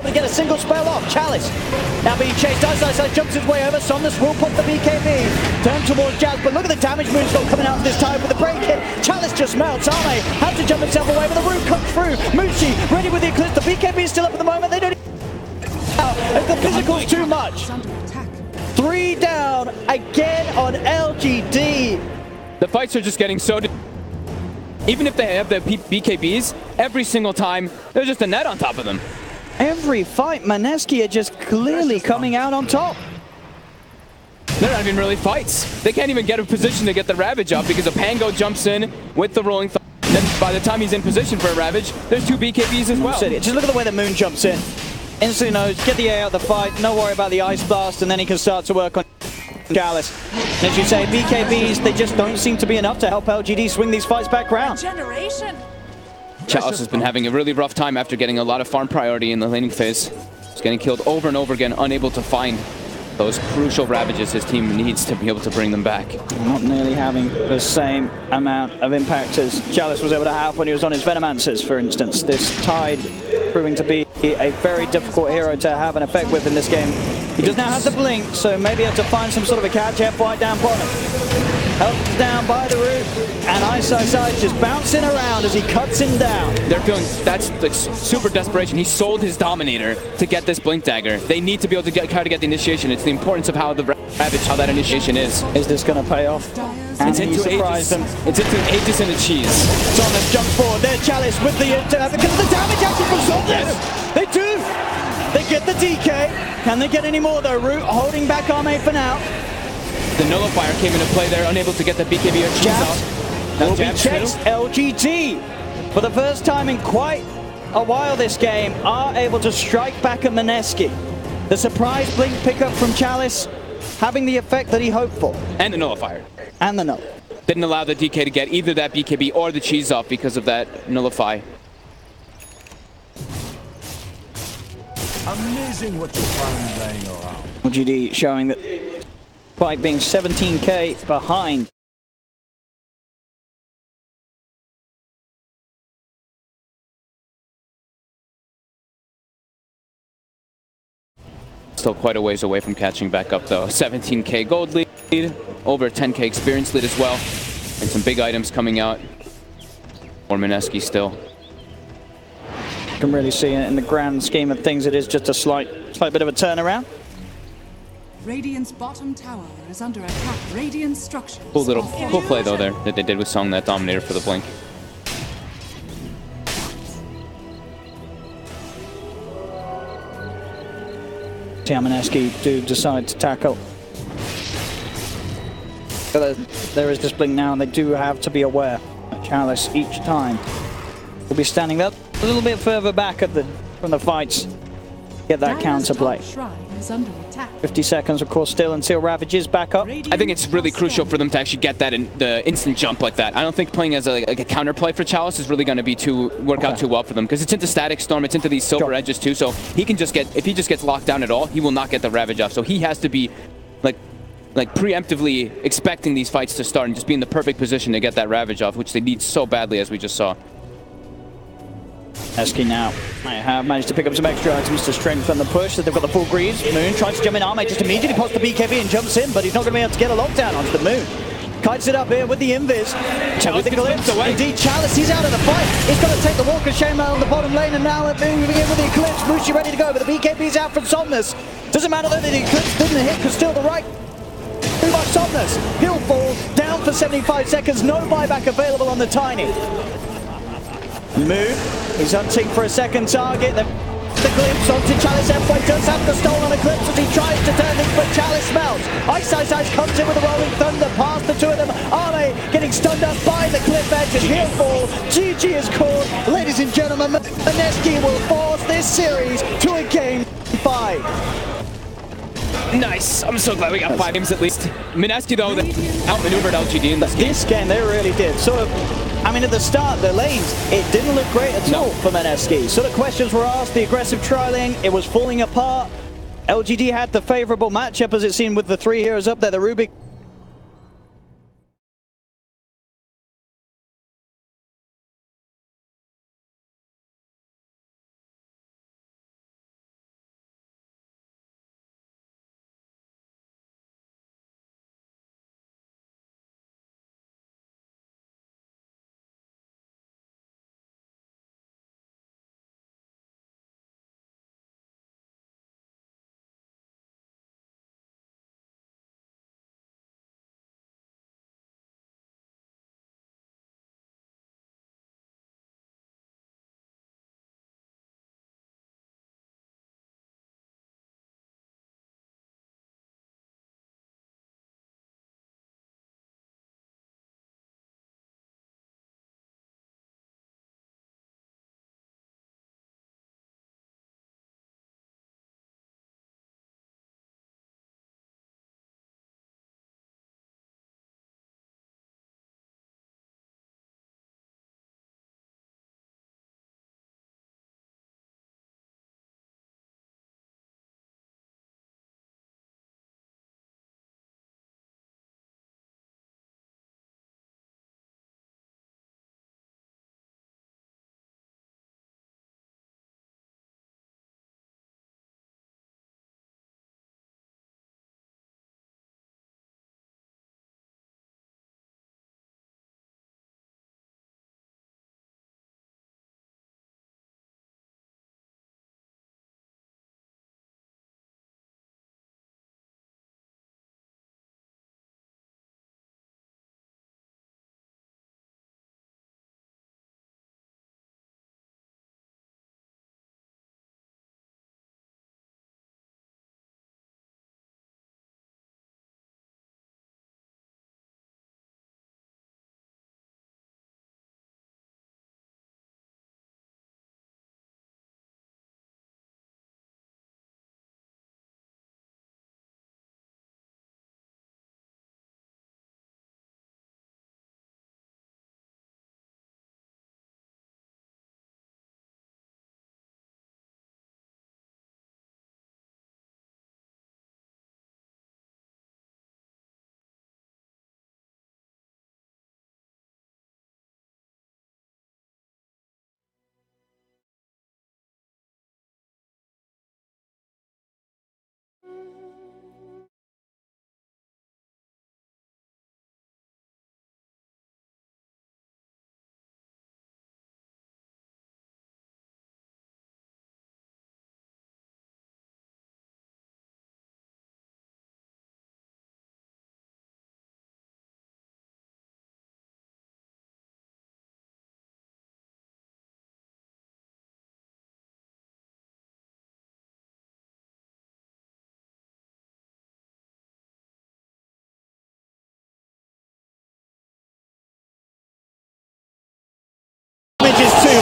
to get a single spell off. Chalice now being chased. Ice jumps his way over. Somnus will pop the BKB. Turn towards Jazz, but look at the damage Moon's coming out this time with the break hit. Chalice just melts. Arme has to jump himself away, but the root comes through. Mushi ready with the Eclipse. The BKB is still up at the moment. They don't if the physical's too much. 3 down again on LGD. The fights are just getting so... Even if they have the BKBs, every single time, there's just a net on top of them. Every fight, Mineski are just clearly coming out on top. They're not even really fights. They can't even get a position to get the Ravage up because a Pango jumps in with the rolling thumb. Then by the time he's in position for a Ravage, there's 2 BKBs as well. Just look at the way the Moon jumps in. Instantly knows, get the A out of the fight, no worry about the Ice Blast, and then he can start to work on Chalice. And as you say, BKBs, they just don't seem to be enough to help LGD swing these fights back round. Chalice has been having a really rough time after getting a lot of farm priority in the laning phase. He's getting killed over and over again, unable to find those crucial Ravages his team needs to be able to bring them back. Not nearly having the same amount of impact as Chalice was able to have when he was on his Venomancers, for instance. This Tide proving to be a very difficult hero to have an effect with in this game. He does now have the blink, so maybe have to find some sort of a catch F5 down bottom. Helped down by the root, and Ice just bouncing around as he cuts him down. They're feeling that's like super desperation. He sold his Dominator to get this Blink Dagger. They need to be able to try to get the initiation. It's the importance of how the Ravage, how that initiation is. Is this going to pay off? And it's into surprised him. It's into an Aegis and a cheese. Somnus jumps forward. There's Chalice with the because of the damage actually from Somnus. They do. They get the DK. Can they get any more though? Root holding back Arme for now. The Nullifier came into play there, unable to get the BKB or cheese off. Will be chased. LGD, for the first time in quite a while this game, are able to strike back at Mineski. The surprise blink pickup from Chalice having the effect that he hoped for. And the Nullifier. And the Null. Didn't allow the DK to get either that BKB or the cheese off because of that Nullify. Amazing what you find laying around. LGD showing that fight being 17k behind. Still quite a ways away from catching back up though. 17k gold lead, over 10k experience lead as well. And some big items coming out for Mineski still. You can really see it in the grand scheme of things. It is just a slight bit of a turnaround. Radiant's bottom tower is under attack. Radiant structures. Cool play though there that they did with Song that Dominator for the blink. Mineski do decide to tackle. But there is this blink now, and they do have to be aware. Chalice each time will be standing up a little bit further back from the fights. Get that counterplay. 50 seconds, of course, still until Ravage is back up. I think it's really crucial for them to actually get that in the instant jump like that. I don't think playing as a counterplay for Chalice is really going to work out too well for them because it's into Static Storm, it's into these silver edges too. So he can just get, if he just gets locked down at all, he will not get the Ravage off. So he has to be like preemptively expecting these fights to start and just be in the perfect position to get that Ravage off, which they need so badly, as we just saw. Mineski now might have managed to pick up some extra items to strengthen the push. That they've got the full greaves. Moon tries to jump in. Arme just immediately pops the BKB and jumps in, but he's not going to be able to get a lockdown onto the Moon. Kites it up here with the Invis. Chalice with the Eclipse. Indeed, Chalice, he's out of the fight. He's going to take the Walk of Shame out on the bottom lane, and now moving in with the Eclipse. Mushi ready to go, but the BKB's out from Somnus. Doesn't matter though that the Eclipse didn't hit, because still the right move by Somnus. He'll fall down for 75 seconds. No buyback available on the Tiny. Move. He's hunting for a second target. The glimpse onto Chalice. F5 does have the stolen Eclipse as he tries to turn things, but Chalice melts. Ice comes in with a rolling thunder past the two of them. Arme getting stunned up by the cliff edge and he'll fall. GG is called. Ladies and gentlemen, Mineski will force this series to a game 5. Nice. I'm so glad we got 5 games at least. Mineski though, outmaneuvered LGD in this game. This game, they really did. Sort of, I mean, at the start, the lanes, it didn't look great at all for Mineski. Sort of questions were asked, the aggressive trialing, it was falling apart. LGD had the favorable matchup, as it seemed, with the 3 heroes up there, the Rubik.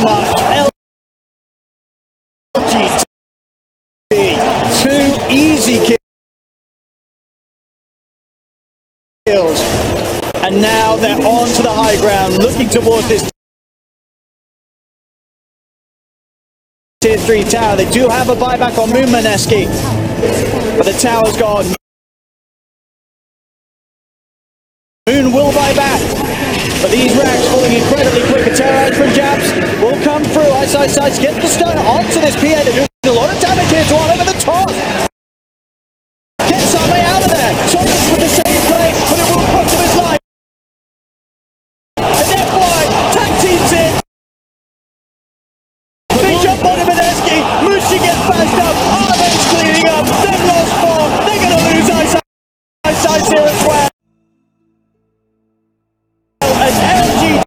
much. LGT. 2 easy kills. And now they're on to the high ground, looking towards this Tier 3 tower. They do have a buyback on Mineski, but the tower's gone. Moon will buy back, but these racks falling incredibly quick. A terror from Jabs will come through. Ice, get the stun onto this PA. They're doing a lot of damage here to all over the top. Get Same out of there. Thomas with the same play, but it will cost him his life. And that's why tag teams in. Big jump on Mineski. Mushi gets bashed up. Arben's cleaning up. They've lost 4. They're going to lose Ice here as well. As LG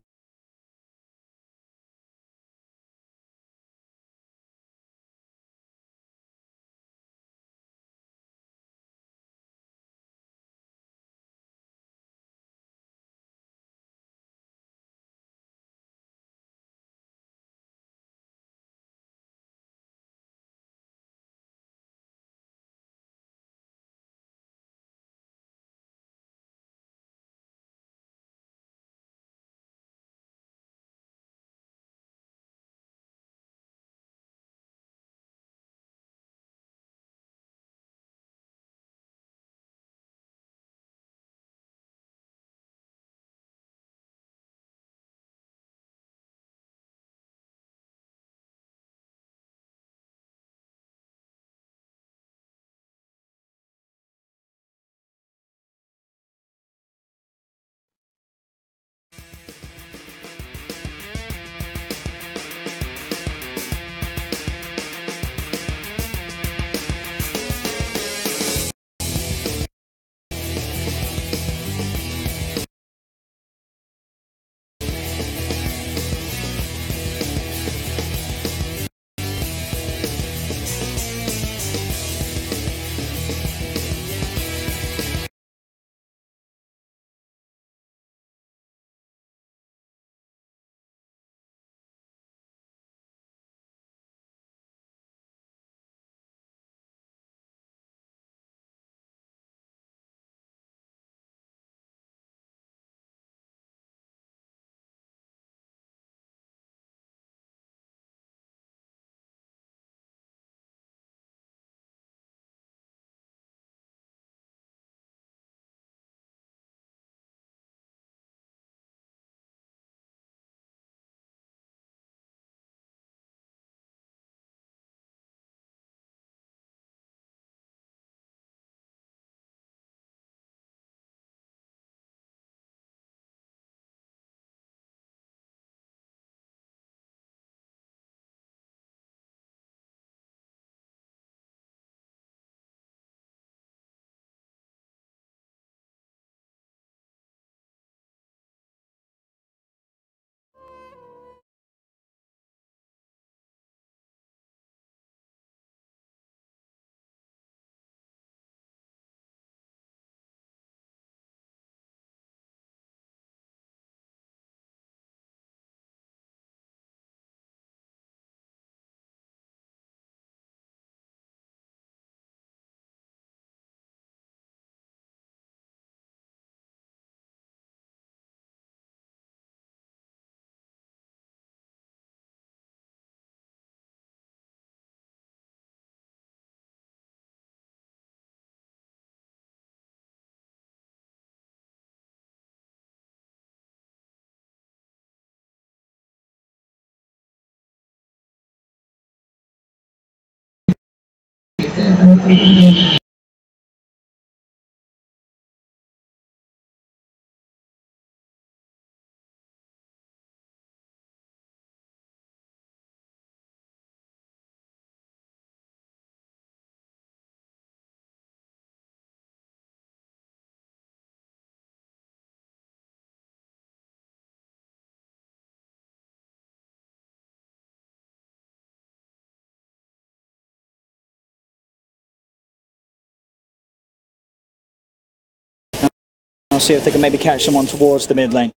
I'll see if they can maybe catch someone towards the mid lane.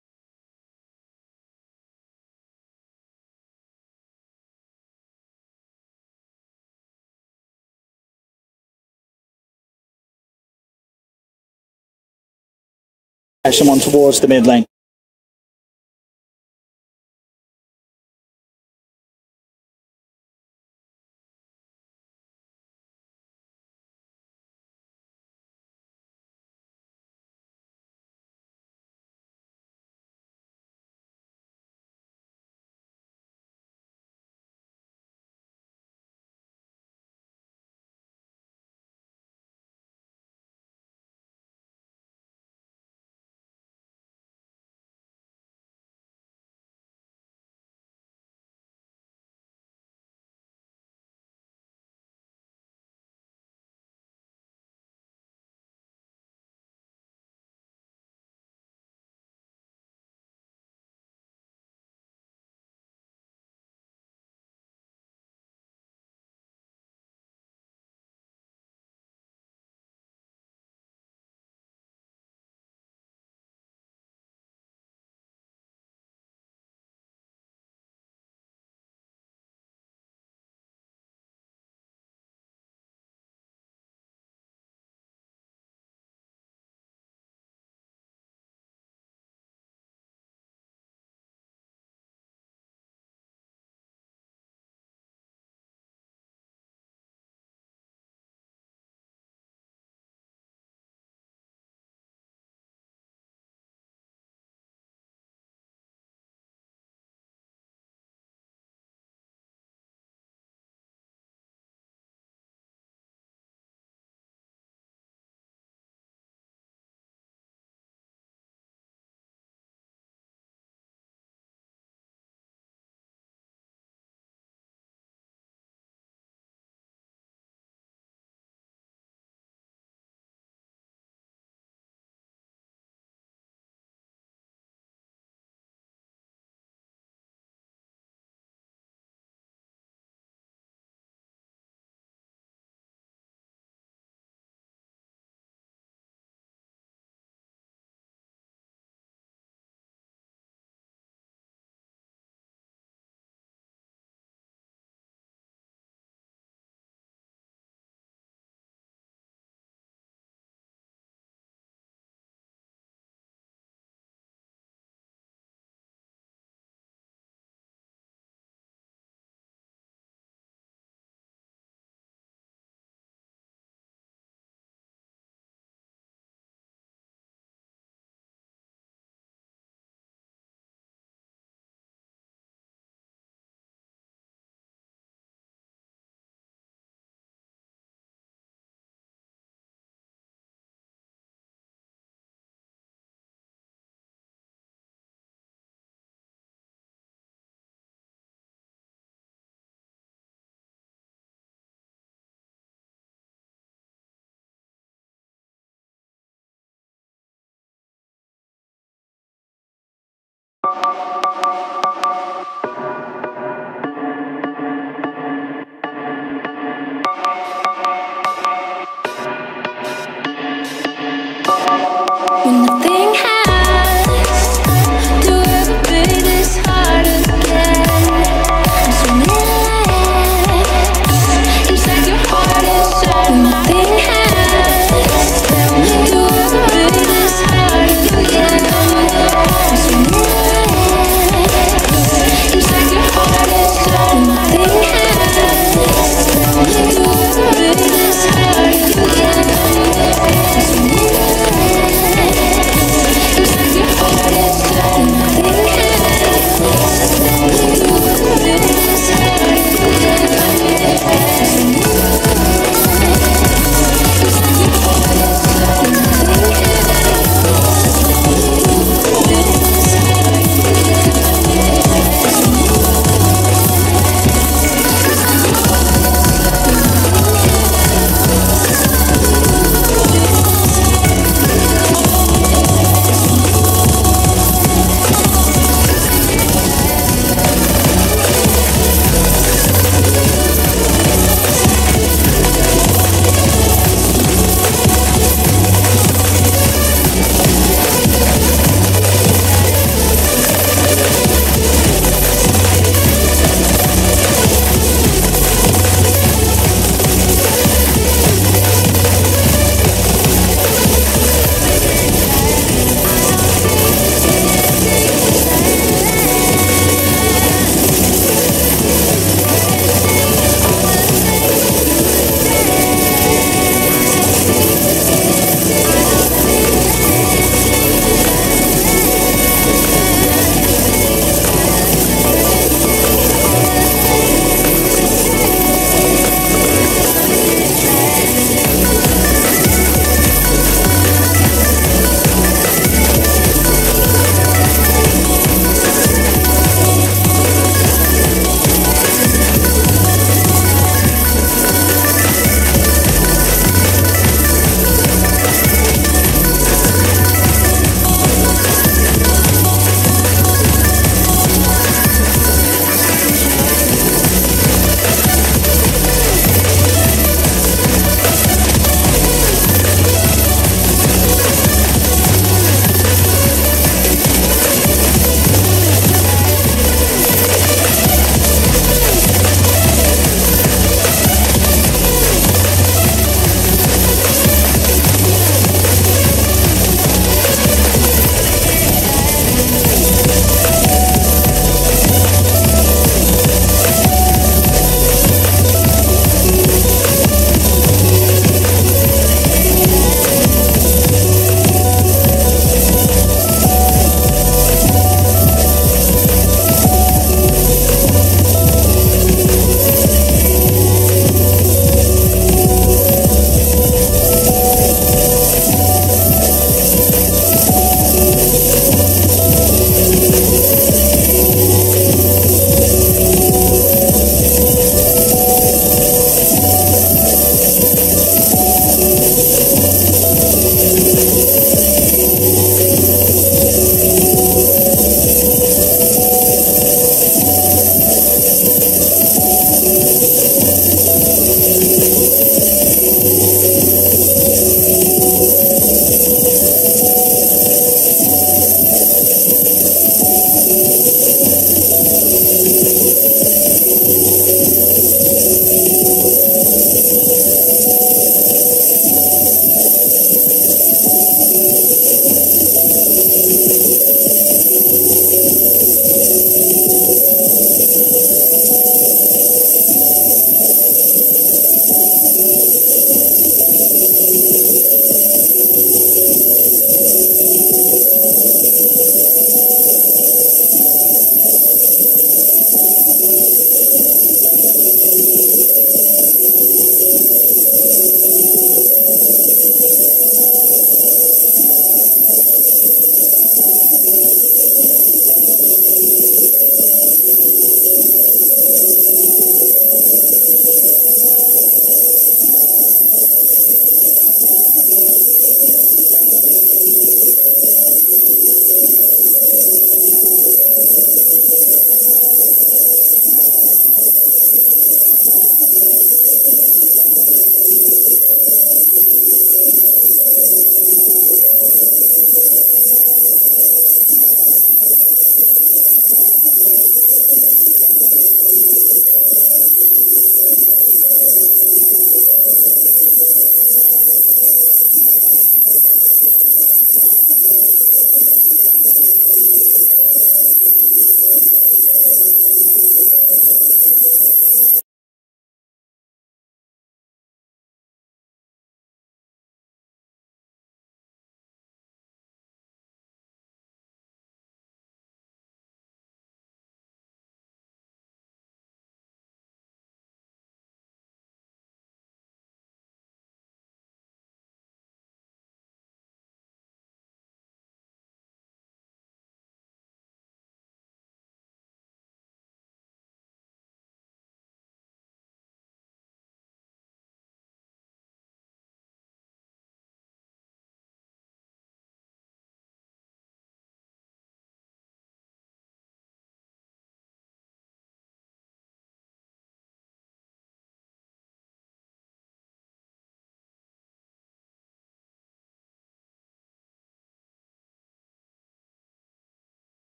someone towards the mid lane. When nothing has to ever be this hard again, I'm swimming inside your heart inside. When nothing has to ever be this hard again, I'm swimming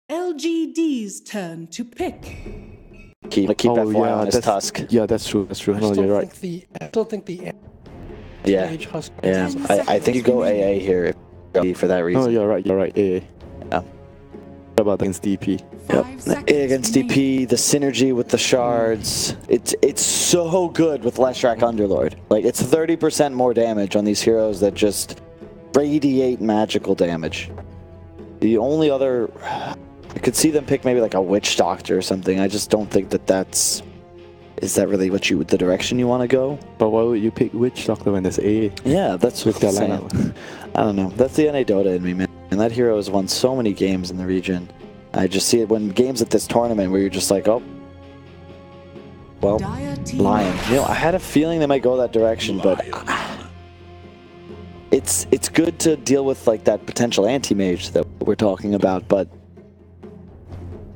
LGD's turn to pick. Keep FY on his Tusk. Yeah, that's true. That's true. No, you're right. I still think the Yeah, Husk. yeah. I think you go AA here for that reason. No, you're right. You're right. AA. Yeah. What about against DP? Yep. Against DP, the synergy with the shards, it's so good with Leshrac Underlord. Like, it's 30% more damage on these heroes that just radiate magical damage. The only other... I could see them pick maybe like a Witch Doctor or something. I just don't think that that's... Is that really the direction you want to go? But why would you pick Witch Doctor when there's AA? Yeah, that's what I'm saying. I don't know. That's the NA Dota in me, man. And that hero has won so many games in the region. I just see it when games at this tournament where you're just like, oh, well, Lion. You know, I had a feeling they might go that direction, but it's good to deal with like that potential anti-mage that we're talking about, but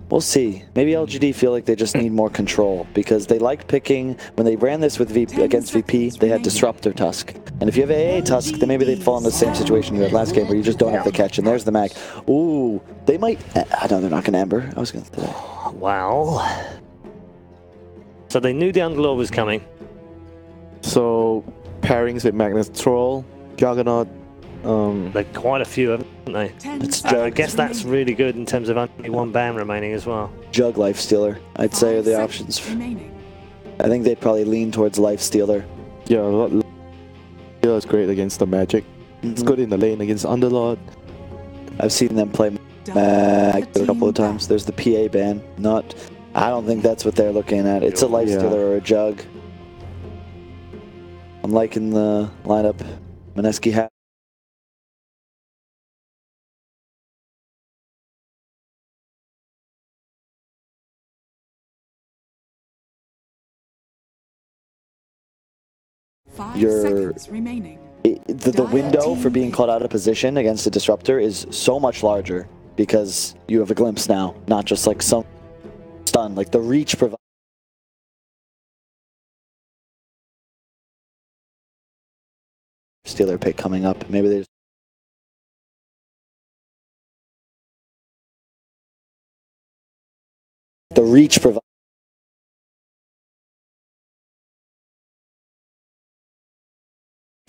we'll see. Maybe LGD feel like they just need more control because they like picking, when they ran this with against VP, they had Disruptor Tusk. And if you have AA Tusk, then maybe they'd fall in the same situation you had last game where you just don't have the catch, and there's the Mac. Ooh, they might... I know they're not going to Ember. I was going to say. Well... So they knew the Underlord was coming. So, pairings with Magnus Troll, Juggernaut... There are quite a few, haven't they? I guess that's really good in terms of only one ban remaining as well. Jug Lifestealer, I'd say, are the options. I think they'd probably lean towards Lifestealer. Yeah, is great against the Magic. It's good in the lane against Underlord. I've seen them play Mag a couple of times. There's the PA ban. I don't think that's what they're looking at. It's a Lifestealer or a Jug. I'm liking the lineup. Mineski hat. The window for being caught out of position against a disruptor is so much larger because you have a glimpse now, not just like some stun. Like the reach provides. Stealer pick coming up. Maybe there's the reach provides.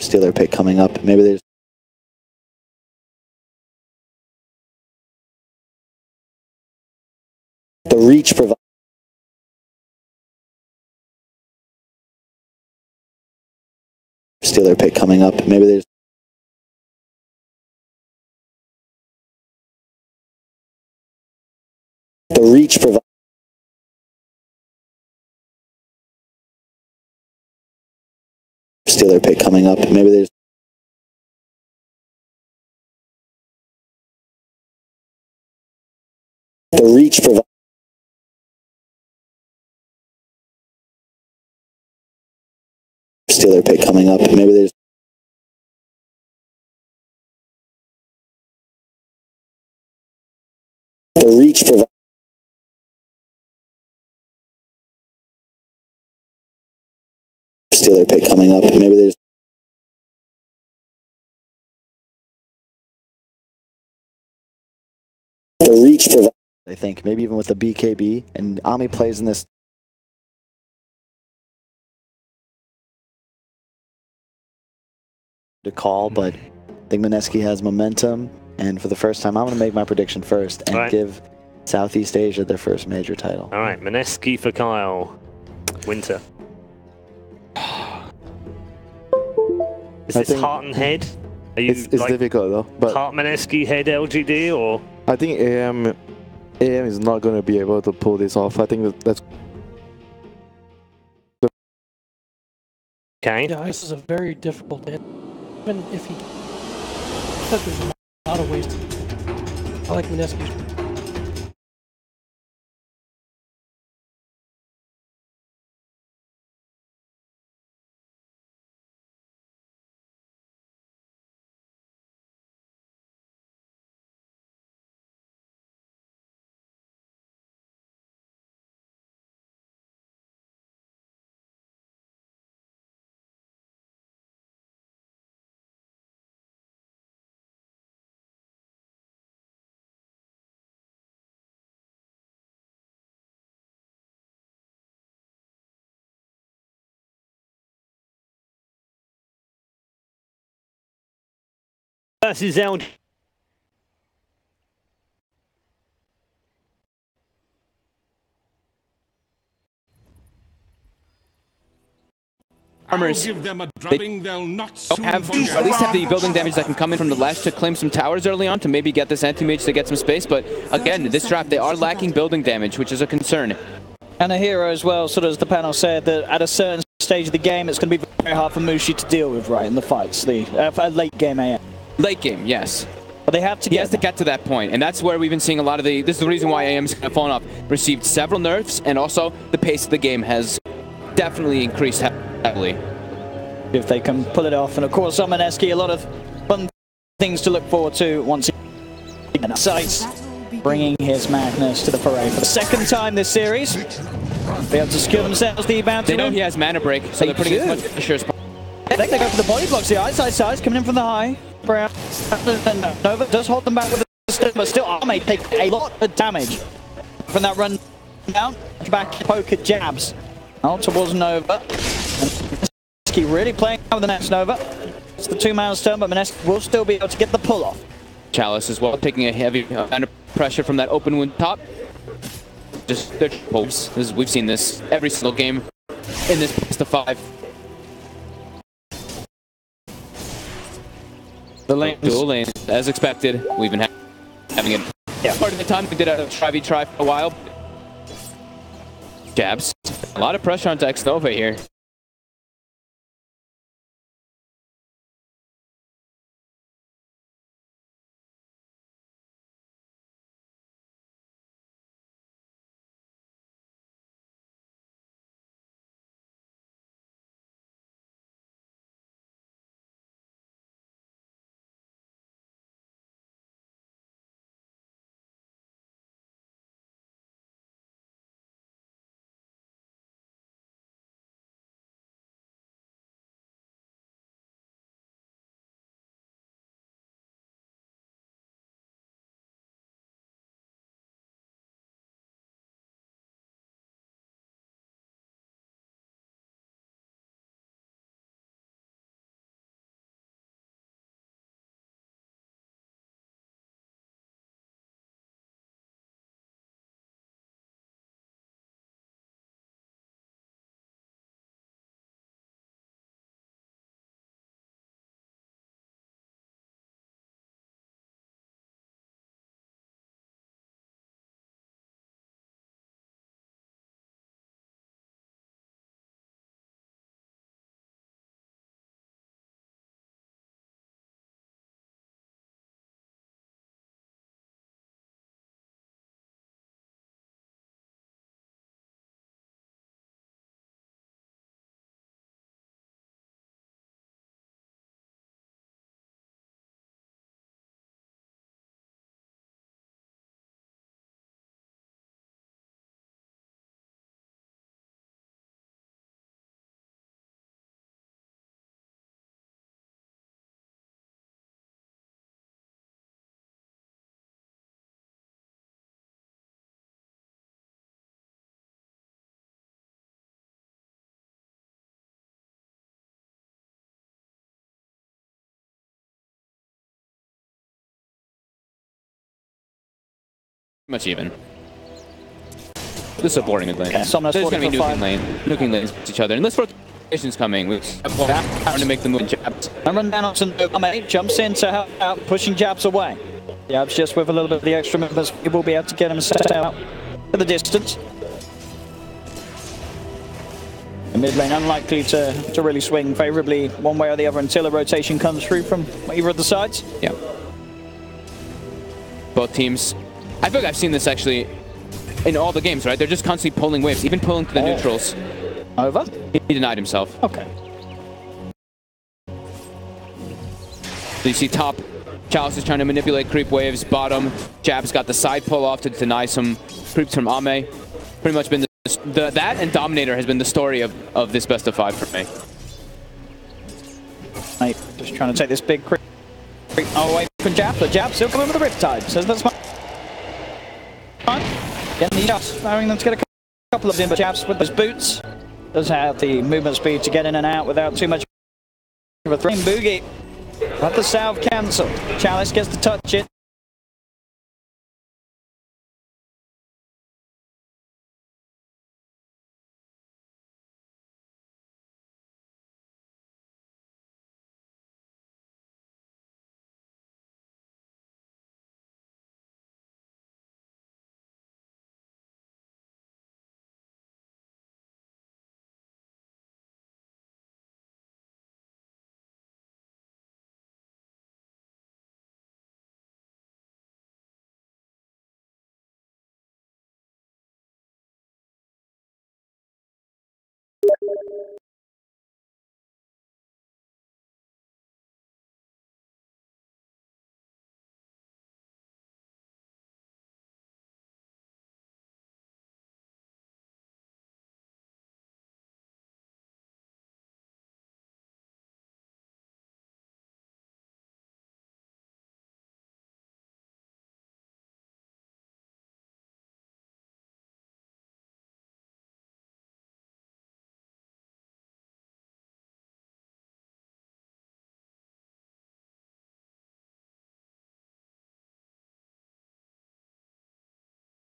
Stealer pick coming up. Maybe there's the reach provides. Stealer pick coming up. Maybe there's the reach provides. Stealer pick coming up. Maybe there's the reach provides. Stealer pick coming up. Maybe there's the reach provides. Stealer pick coming up. Maybe there's the reach provides. I think maybe even with the BKB and Ami plays in this. To call, but I think Mineski has momentum, and for the first time, I'm going to make my prediction first and give Southeast Asia their first major title. All right, Mineski for Kyle. Winter. Is this heart and head? Are you it's like difficult though. But heart Mineski, head LGD, or? I think AM is not going to be able to pull this off. I think that's. Okay. Yeah, this is a very difficult hit. Even if he... There's a lot of ways to do it. I like Mineski's versus LG. Farmers give them a drubbing they'll not soon have, forget. at least have the building damage that can come in from the left to claim some towers early on to maybe get this anti-mage to get some space. But again, this draft, they are lacking building damage, which is a concern. And a hero as well, sort of as the panel said, that at a certain stage of the game, it's going to be very hard for Mushi to deal with, right, in the fights, the late game AM. Late game, yes. But they have to He has to get to that point, and that's where we've been seeing a lot of the... This is the reason why AM's kind of fallen off. Received several nerfs, and also the pace of the game has definitely increased heavily. If they can pull it off. And of course, on Mineski, a lot of fun things to look forward to once again. Sights, bringing his madness to the parade for the second time this series. Be able to secure themselves the bounty. They know he has mana break, so they're putting as much pressure as possible. I think they go for the body blocks. The eyesight coming in from the high. Brown. Nova does hold them back with the stun, but still Arme take a lot of damage from that run down. Back poker jabs. Out towards Nova. And really playing out with the next Nova. It's the 2-man's turn, but Mineski will still be able to get the pull off. Chalice as well, taking a heavy amount of pressure from that open wound top. Just their hopes. We've seen this every single game in this best of 5. The lane, dual lane, as expected. We've been having it part of the time. We did a 5v-try for a while. Jabs. A lot of pressure onto X-Nova here. Much even. This is a boring lane. Yeah, There's going to be nuking lanes with each other. And this rotation's coming. We're trying to make the move in jabs. And run down onto Nova. Jumps in to help out, pushing jabs away. Jabs just with a little bit of the extra movements, he will be able to get him set out to the distance. The mid lane unlikely to really swing favorably one way or the other until a rotation comes through from either of the sides. Yeah. Both teams. I feel like I've seen this actually in all the games, right? They're just constantly pulling waves, even pulling to the neutrals. Over? He denied himself. Okay. So you see top, Chalice is trying to manipulate creep waves. Bottom, Jab's got the side pull off to deny some creeps from Ame. Pretty much been that and Dominator has been the story of this best of 5 for me. Mate, just trying to take this big creep away from Jab. So Jab still coming with the Riptide. Says that's fine. Getting the shots, allowing them to get a couple of them, but Jabs with those boots does have the movement speed to get in and out without too much of a threat. Boogie But the salve cancelled. Chalice gets to touch it.